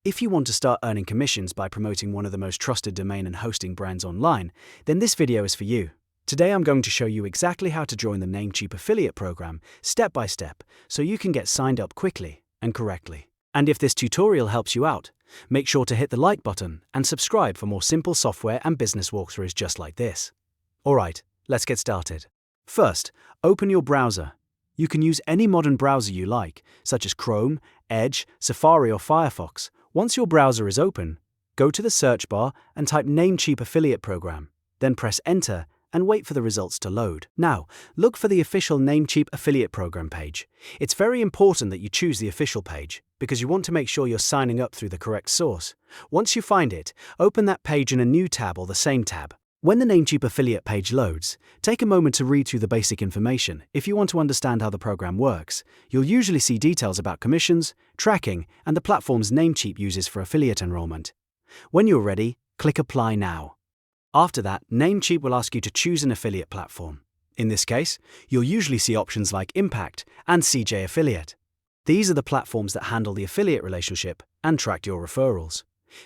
If you want to start earning commissions by promoting one of the most trusted domain and hosting brands online, then this video is for you. Today I'm going to show you exactly how to join the Namecheap affiliate program step by step so you can get signed up quickly and correctly. And if this tutorial helps you out, make sure to hit the like button and subscribe for more simple software and business walkthroughs just like this. Alright, let's get started. First, open your browser. You can use any modern browser you like, such as Chrome, Edge, Safari or Firefox. Once your browser is open, go to the search bar and type Namecheap affiliate program, then press enter and wait for the results to load. Now, look for the official Namecheap affiliate program page. It's very important that you choose the official page because you want to make sure you're signing up through the correct source. Once you find it, open that page in a new tab or the same tab. When the Namecheap affiliate page loads, take a moment to read through the basic information. If you want to understand how the program works, you'll usually see details about commissions, tracking, and the platforms Namecheap uses for affiliate enrollment. When you're ready, click Apply Now. After that, Namecheap will ask you to choose an affiliate platform. In this case, you'll usually see options like Impact and CJ Affiliate. These are the platforms that handle the affiliate relationship and track your referrals.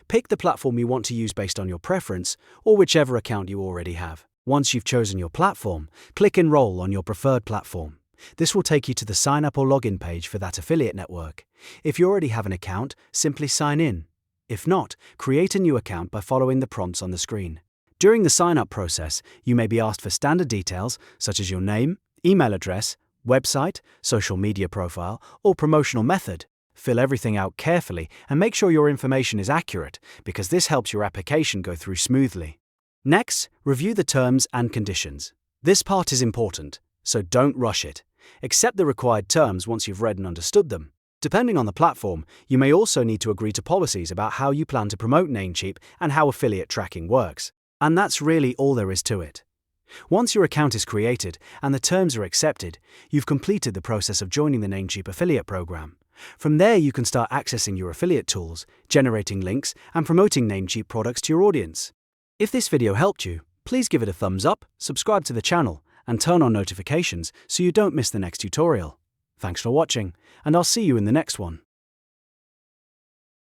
Pick the platform you want to use based on your preference or whichever account you already have. Once you've chosen your platform, click Enroll on your preferred platform. This will take you to the sign up or login page for that affiliate network. If you already have an account, simply sign in. If not, create a new account by following the prompts on the screen. During the sign-up process, you may be asked for standard details such as your name, email address, website, social media profile, or promotional method. Fill everything out carefully and make sure your information is accurate because this helps your application go through smoothly. Next, review the terms and conditions. This part is important, so don't rush it. Accept the required terms once you've read and understood them. Depending on the platform, you may also need to agree to policies about how you plan to promote Namecheap and how affiliate tracking works. And that's really all there is to it. Once your account is created and the terms are accepted, you've completed the process of joining the Namecheap affiliate program. From there, you can start accessing your affiliate tools, generating links, and promoting Namecheap products to your audience. If this video helped you, please give it a thumbs up, subscribe to the channel, and turn on notifications so you don't miss the next tutorial. Thanks for watching, and I'll see you in the next one.